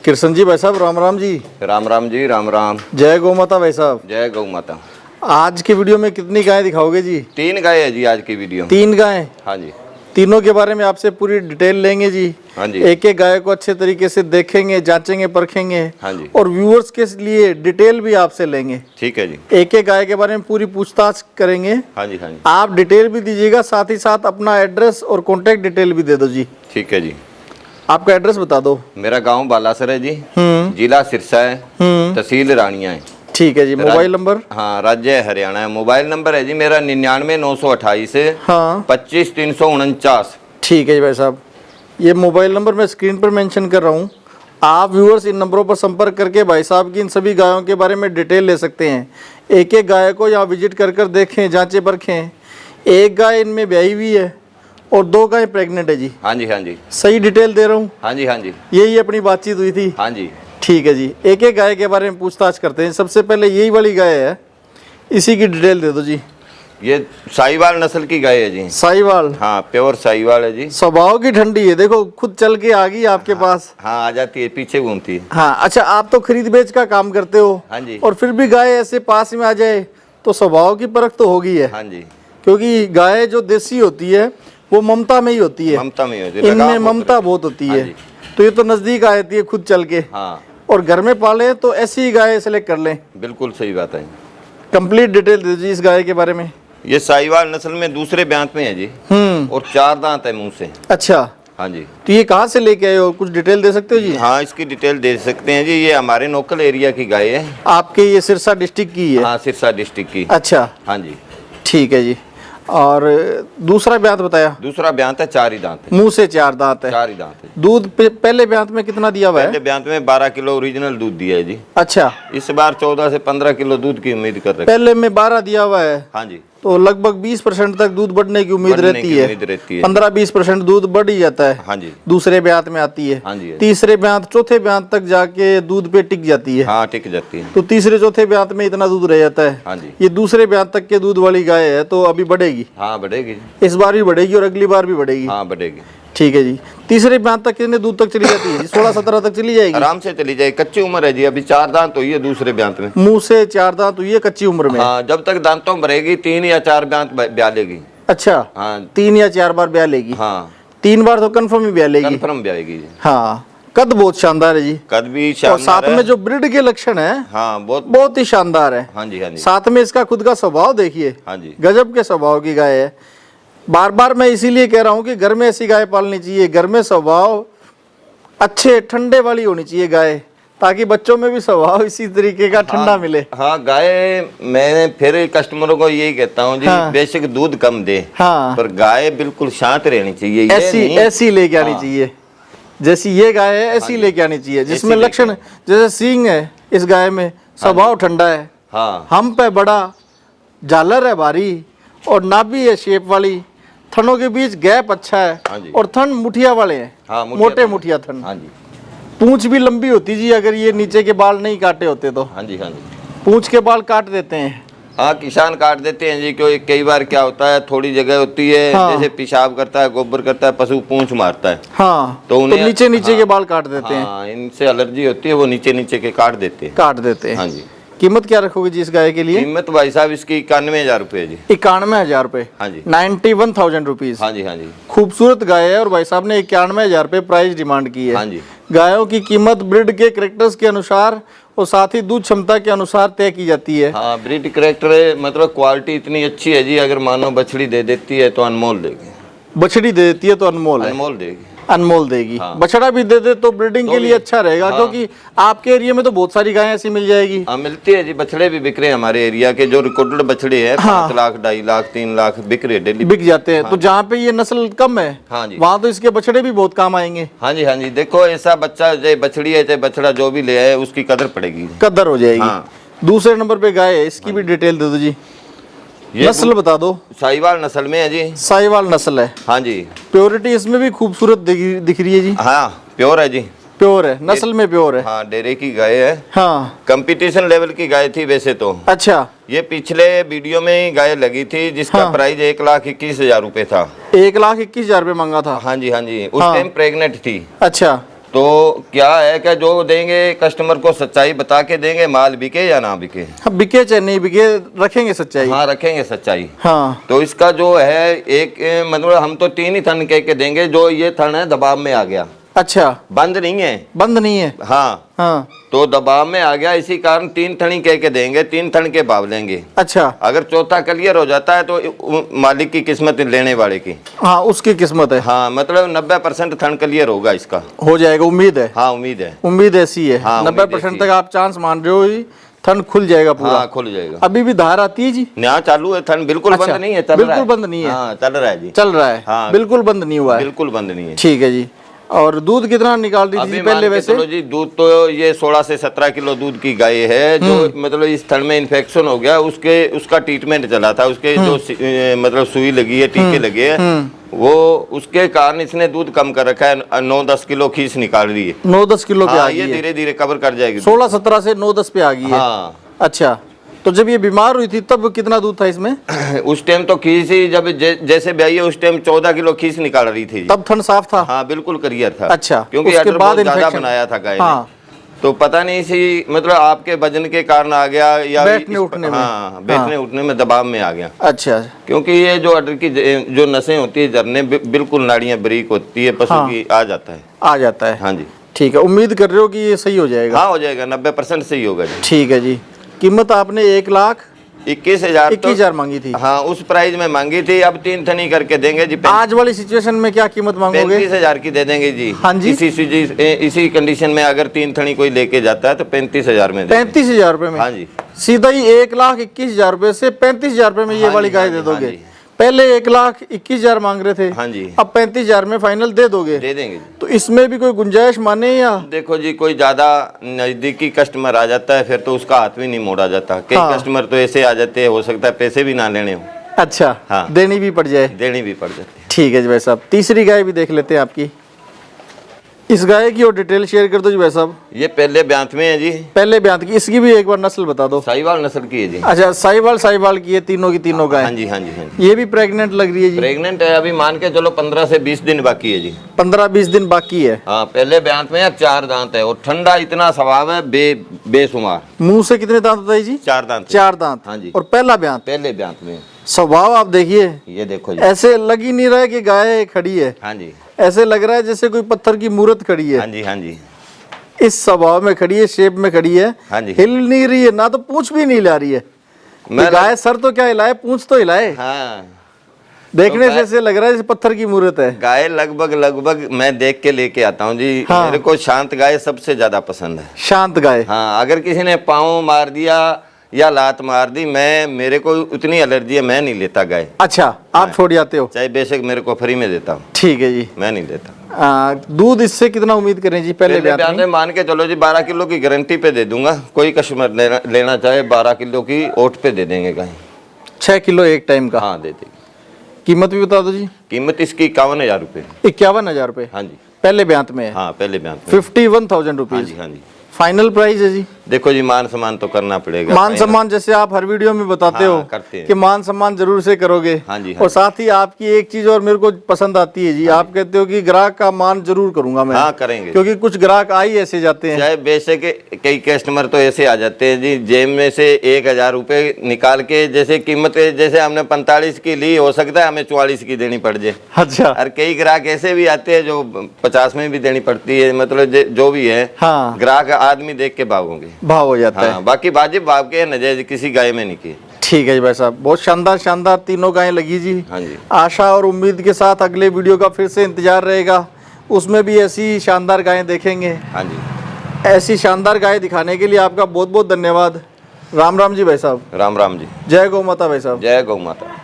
कृष्ण जी भाई साहब, राम राम जी। राम राम जी, राम राम। जय गौ माता भाई साहब। जय गौ माता। आज की वीडियो में कितनी गायें दिखाओगे जी? 3 गाय है जी आज की वीडियो। 3 गायें? हाँ जी। तीनों के बारे में आपसे पूरी डिटेल लेंगे जी। हाँ जी। एक एक गाय को अच्छे तरीके से देखेंगे, जांचेंगे, परखेंगे। हाँ जी। और व्यूअर्स के लिए डिटेल भी आपसे लेंगे। ठीक है जी। एक एक गाय के बारे में पूरी पूछताछ करेंगे। हाँ जी। हाँ जी। आप डिटेल भी दीजिएगा, साथ ही साथ अपना एड्रेस और कॉन्टेक्ट डिटेल भी दे दो जी। ठीक है जी। आपका एड्रेस बता दो। मेरा गांव बालासर है जी, जिला सिरसा है, तहसील रानिया है। ठीक है जी। Mobile number? हाँ, राज्य हरियाणा है। मोबाइल नंबर है जी मेरा 99 928 हाँ 25 349। ठीक है जी भाई साहब, ये मोबाइल नंबर मैं स्क्रीन पर मेंशन कर रहा हूँ। आप व्यूअर्स इन नंबरों पर संपर्क करके भाई साहब की इन सभी गायों के बारे में डिटेल ले सकते हैं। एक एक गाय को यहाँ विजिट कर कर देखें, जांचें परखें। एक गाय इनमें ब्याही हुई है और 2 गाय प्रेग्नेंट है जी। हाँ जी। हाँ जी। सही डिटेल दे रहा हूँ? हाँ जी। हाँ जी। यही अपनी बातचीत हुई थी। हाँ जी। ठीक है जी। एक एक गाय के बारे में पूछताछ करते हैं। सबसे पहले यही वाली गाय है, इसी की डिटेल दे दो जी। ये साहिवाल नस्ल की गाय है जी। साहिवाल? हाँ, प्योर साहिवाल है जी। स्वभाव की ठंडी है, देखो खुद चल के आ गई आपके पास। हाँ, आ जाती है, पीछे घूमती है। हाँ अच्छा, आप तो खरीद बेच का काम करते हो। हाँ जी। और फिर भी गाय ऐसे पास में आ जाए तो स्वभाव की परख तो होगी है। हाँ जी। क्योंकि गाय जो देसी होती है वो ममता में ही होती है। ममता में होती है, इनमें ममता बहुत होती है। तो ये तो नजदीक आ जाती है खुद चल के। हाँ। और घर में पाले तो ऐसी ही गाय सेलेक्ट कर लें। बिल्कुल सही बात है। कंप्लीट डिटेल दे दीजिए इस गाय के बारे में। ये साहिवाल नस्ल में दूसरे ब्यांत में है जी, और 4 दांत है मुंह से। अच्छा। हाँ जी। तो ये कहाँ से लेके आए हो, कुछ डिटेल दे सकते हो जी? हाँ, इसकी डिटेल दे सकते हैं जी। ये हमारे लोकल एरिया की गाय है। आपके ये सिरसा डिस्ट्रिक्ट की है? हाँ, सिरसा डिस्ट्रिक्ट की। अच्छा। हाँ जी। ठीक है जी। और दूसरा ब्यांत बताया? दूसरा ब्यांत है, 4 ही दांत है। मुंह से 4 दांत है। 4 ही दांत है। दूध पहले ब्यांत में कितना दिया हुआ है? पहले ब्यांत में 12 किलो ओरिजिनल दूध दिया है जी। अच्छा। इस बार 14 से 15 किलो दूध की उम्मीद कर रहे हैं। पहले में 12 दिया हुआ है। हाँ जी। तो लगभग 20% तक दूध बढ़ने की उम्मीद रहती है। 15-20% दूध बढ़ ही जाता है। हाँ जी। दूसरे ब्यांत में आती है। हाँ जी। तीसरे ब्यांत, चौथे ब्यांत तक जाके दूध पे टिक जाती है। हाँ, टिक जाती है। तो तीसरे चौथे ब्यांत में इतना दूध रह जाता है। हाँ जी। ये दूसरे ब्यांत तक के दूध वाली गाय है, तो अभी बढ़ेगी? हाँ, बढ़ेगी। इस बार भी बढ़ेगी और अगली बार भी बढ़ेगी? हाँ, बढ़ेगी। ठीक है जी। तीसरे ब्यांत तक कितने दूध तक चली जाती है जी? 16-17 तक चली जाएगी? आराम से चली जाएगी। कच्ची उम्र है जी, अभी 4 दांत हुई है दूसरे ब्यांत में। मुंह से 4 दांत हुई है कच्ची उम्र में? हाँ, जब तक दांतों भरेगी 3 या 4 ब्यांत ब्याह लेगी। अच्छा। हाँ, 3 या 4 बार ब्याह लेगी? हाँ, 3 बार तो कंफर्म ही ब्याह लेगी। कंफर्म ब्याहेगी जी। हाँ। कद बहुत शानदार है जी। कद भी और शानदार साथ में जो ब्रीड के लक्षण है, हाँ, बहुत ही शानदार है। हाँ जी। हाँ जी। साथ में इसका खुद का स्वभाव देखिए। हाँ जी। गजब के स्वभाव की गाय है। बार बार मैं इसीलिए कह रहा हूँ कि घर में ऐसी गाय पालनी चाहिए। घर में स्वभाव अच्छे ठंडे वाली होनी चाहिए गाय, ताकि बच्चों में भी स्वभाव इसी तरीके का ठंडा मिले। हाँ, गाय मैं फिर कस्टमरों को यही कहता हूँ जी, हाँ। बेशक दूध कम दे, हाँ। पर गाय बिल्कुल शांत रहनी चाहिए। ऐसी लेके आनी चाहिए। जैसी ये गाय है ऐसी लेके आनी चाहिए, जिसमें लक्षण, जैसे सींग है इस गाय में, स्वभाव ठंडा है। हाँ। हम पे बड़ा, झालर है भारी, और नाभि है शेप वाली, थनों के बीच गैप अच्छा है। हाँ जी। और थन मुठिया वाले हैं। हाँ, मोटे मुठिया थन। हाँ जी। पूंछ भी लंबी होती जी, अगर ये नीचे के बाल नहीं काटे होते तो। हाँ जी। हाँ जी। पूंछ के बाल काट देते हैं। हाँ, किसान काट देते हैं जी, क्योंकि कई बार क्या होता है, थोड़ी जगह होती है, हाँ। जैसे पेशाब करता है, गोबर करता है, पशु पूंछ मारता है। हाँ। तो उन्हें नीचे के बाल काट देते हैं। हाँ, इनसे एलर्जी होती है, वो नीचे के काट देते हैं। हाँ जी। कीमत क्या रखोगे जी इस गाय के लिए? कीमत भाई साहब इसकी 91,000 रुपये जी। 91,000 रुपये? हाँ जी। 91,000 रुपीज। हाँ जी। हाँ जी। खूबसूरत गाय है और भाई साहब ने 91,000 रुपये प्राइस डिमांड की है। हाँ जी। गायों की कीमत ब्रीड के कैरेक्टर्स के अनुसार और साथ ही दूध क्षमता के अनुसार तय की जाती है। हाँ, ब्रीड कैरेक्टर मतलब क्वालिटी इतनी अच्छी है जी, अगर मानो बछड़ी दे देती है तो अनमोल देगी। बछड़ी दे देती है तो अनमोल है? अनमोल देगी। अनमोल देगी। हाँ। बछड़ा भी दे दे तो ब्रीडिंग के लिए अच्छा रहेगा। हाँ। क्योंकि आपके एरिया में तो बहुत सारी गायें ऐसी मिल जाएगी। हाँ, मिलती है जी। बछड़े भी बिक रहे हैं हमारे एरिया के, जो रिकॉर्डेड बछड़े हैं। हाँ। 5 लाख, 2.5 लाख, 3 लाख बिक रहे, डेली बिक जाते हैं। हाँ। तो जहाँ पे ये नस्ल कम है, हाँ जी, वहाँ तो इसके बछड़े भी बहुत काम आएंगे। हाँ जी। हाँ जी। देखो, ऐसा बच्चा चाहे बछड़ी है चाहे बछड़ा, जो भी ले आए उसकी कदर पड़ेगी, कदर हो जाएगी। हाँ। दूसरे नंबर पे गाय है, इसकी भी डिटेल दे दो जी। नस्ल बता दो। साहिवाल नस्ल में है जी। साहिवाल नस्ल है? हाँ जी। प्योरिटी इसमें भी खूबसूरत दिख रही है जी। हाँ, प्योर है जी। प्योर है, नस्ल में प्योर है। हाँ, डेरे की गाय है। हाँ। कंपटीशन लेवल की गाय थी वैसे तो। अच्छा। ये पिछले वीडियो में ही गाय लगी थी, जिसका हाँ। प्राइस 1,21,000 रुपए था। 1,21,000 रुपये मांगा था? हाँ जी। हाँ जी। उस टाइम प्रेग्नेंट थी। अच्छा। तो क्या है कि जो देंगे कस्टमर को सच्चाई बता के देंगे, माल बिके या ना बिके। हाँ, बिके चाहे नहीं बिके रखेंगे सच्चाई। हाँ रखेंगे सच्चाई। हाँ तो इसका जो है एक मतलब हम तो 3 ही थन कह के देंगे, जो ये थन है दबाव में आ गया। अच्छा, बंद नहीं है। बंद नहीं है। हाँ हाँ तो दबाव में आ गया, इसी कारण 3 थनी कह के देंगे, 3 थन के भाव लेंगे। अच्छा, अगर चौथा क्लियर हो जाता है तो मालिक की किस्मत, लेने वाले की। हाँ उसकी किस्मत है। हाँ मतलब 90% थन क्लियर होगा इसका। हो जाएगा, उम्मीद है। हाँ उम्मीद है। उम्मीद ऐसी है। हाँ, 90% तक आप चांस मान रहे हो ही थन खुल जाएगा पूरा। हाँ खुल जाएगा। अभी भी धार आती है जी? यहाँ चालू है थन, बिल्कुल अच्छा, बंद नहीं है, चल बिल्कुल रहा है। बंद नहीं है। हाँ चल रहा है जी, चल रहा है। हाँ बिल्कुल बंद नहीं हुआ है। बिल्कुल बंद नहीं है। ठीक है जी। और दूध कितना निकाल रही थी अभी पहले वैसे? चलो जी, दूध तो ये 16 से 17 किलो दूध की गाय है। जो मतलब इस थन में इन्फेक्शन हो गया, उसका ट्रीटमेंट चला था। उसके जो मतलब सुई लगी है, टीके लगे हैं, वो उसके कारण इसने दूध कम कर रखा है। 9-10 किलो खीस निकाल रही है। 9-10 किलो पे आ हाँ गई ये है। धीरे धीरे कवर कर जाएगी। 16-17 से 9-10 पे आ गई है। हाँ अच्छा, तो जब ये बीमार हुई थी तब कितना दूध था इसमें? उस टाइम तो खीस ही जब जैसे ब्याई है उस टाइम 14 किलो खीस निकाल रही थी। तब थन साफ था? हाँ बिल्कुल क्लियर था। अच्छा, क्योंकि उसके ऑर्डर बाद बहुत ज्यादा इन्फेक्शन बनाया था गाय हाँ। ने। तो पता नहीं सी मतलब आपके वजन के कारण आ गया या बैठने उठने में। हाँ बैठने उठने में दबाव में आ गया। अच्छा, क्योंकि ये जो ऑर्डर की जो नसें होती है, झरने बिल्कुल नाड़ियां बारीक होती है, पशु की आ जाता है। आ जाता है। हाँ जी। ठीक है, उम्मीद कर रहे हो कि ये सही हो जाएगा? हाँ हो जाएगा, 90% सही होगा जी। ठीक है जी। कीमत आपने 1,21,000 21,000 मांगी थी। हाँ उस प्राइस में मांगी थी। अब 3 थनी करके देंगे जी। आज वाली सिचुएशन में क्या कीमत मांगोगे? 35,000 की दे देंगे जी। हाँ जी। इसी कंडीशन में अगर 3 थनी कोई लेके जाता है तो 35,000 में 35,000 रुपए में? हाँ जी। सीधा ही 1,21,000 रुपए से 35,000 रुपए में ये हाँ वाली जी, गाय हाँ दे जी, हाँ दोगे? जी। पहले 1,21,000 मांग रहे थे। हाँ जी। अब 35,000 में फाइनल दे दोगे? दे देंगे जी। तो इसमें भी कोई गुंजाइश माने या? देखो जी, कोई ज्यादा नजदीकी कस्टमर आ जाता है फिर तो उसका हाथ भी नहीं मोड़ा जाता। कई हाँ। कस्टमर तो ऐसे आ जाते हैं, हो सकता है पैसे भी ना लेने हो। अच्छा, हाँ। देनी भी पड़ जाए। देनी भी पड़ जाती है। ठीक है जी भाई साहब। तीसरी गाय भी देख लेते हैं आपकी। इस गाय की और डिटेल शेयर कर दो जी भाई साहब। ये पहले ब्यांत में है जी। पहले ब्यांत की, इसकी भी एक बार नस्ल बता दो। साहिवाल नस्ल की है जी। अच्छा, साहिवाल की है, तीनों की तीनों गाय? हाँ जी, हाँ जी, हाँ जी। ये भी प्रेग्नेंट लग रही है जी? प्रेग्नेंट है, अभी मान के चलो 15 से 20 दिन बाकी है जी। 15-20 दिन बाकी है। हाँ पहले ब्यांत में 4 दांत है और ठंडा इतना स्वभाव है बेशुमार। मुंह से कितने दांत बताइए जी? 4 दांत। 4 दांत। हाँ जी। और पहला ब्यांत? पहले ब्यांत में। स्वभाव आप देखिए, ये देखो जी। ऐसे लग ही नहीं रहा है कि गाय खड़ी है। हाँ जी, ऐसे लग रहा है जैसे कोई पत्थर की मूर्त खड़ी है। हाँ जी, हाँ जी। इस स्वभाव में खड़ी है, शेप में खड़ी है। हाँ जी। हिल नहीं रही है, ना तो पूंछ भी नहीं हिला रही है। मैं गाय सर तो क्या हिलाए, पूंछ तो हिलाए। हाँ देखने से ऐसे लग रहा है जैसे पत्थर की मूर्त है। गाय लगभग मैं देख के लेके आता हूँ जी। हाँ। मेरे को शांत गाय सबसे ज्यादा पसंद है। शांत गाय। हाँ अगर किसी ने पाँव मार दिया या लात मार दी, मेरे को उतनी एलर्जी है, मैं नहीं लेता गाय। अच्छा, आप छोड़ जाते हो? चाहे बेशक मेरे को फ्री में देता हूँ। ठीक है जी। मैं नहीं देता। दूध इससे कितना उम्मीद करें जी? पहले ब्यान में मान के चलो जी 12 किलो की गारंटी पे दे दूंगा। कोई कस्टमर लेना चाहे 12 किलो की ओट पे दे देंगे गाय। 6 किलो एक टाइम का? हाँ दे देंगे। कीमत भी बता दो जी। कीमत इसकी 51,000 रुपये। 51,000 रुपये? हाँ जी। पहले ब्यांत में है? हाँ पहले ब्यान में। 51,000 हाँ रुपीज। जी, हाँ जी। फाइनल प्राइस है जी? देखो जी, मान सम्मान तो करना पड़ेगा। मान सम्मान जैसे आप हर वीडियो में बताते हाँ, हो करते हैं। कि मान सम्मान जरूर से करोगे। हाँ जी, हाँ और जी। साथ ही आपकी एक चीज और मेरे को पसंद आती है जी, आप कहते हो कि ग्राहक का मान जरूर करूंगा मैं। हाँ करेंगे। क्योंकि कुछ ग्राहक आ ही ऐसे जाते हैं। चाहे बेशक कई कस्टमर तो ऐसे आ जाते हैं जी, जेब में से 1,000 रुपये निकाल के, जैसे कीमत जैसे हमने 45 की ली, हो सकता है हमें 44 की देनी पड़ जाए। अच्छा। और कई ग्राहक ऐसे भी आते हैं जो 50 में भी देनी पड़ती है। मतलब जो भी है, हाँ। ग्राहक आदमी देख के भाव होंगे। भाव हो जाता है। हाँ बाकी वाजिब भाव के नजायज किसी गाय में नहीं किए। ठीक है जी भाई साहब, बहुत शानदार तीनों गायें लगी जी। हाँ जी। आशा और उम्मीद के साथ अगले वीडियो का फिर से इंतजार रहेगा, उसमें भी ऐसी शानदार गायें देखेंगे। हाँ जी। ऐसी शानदार गायें दिखाने के लिए आपका बहुत बहुत धन्यवाद। राम राम जी भाई साहब। राम राम जी। जय गौ माता भाई साहब। जय गौ माता।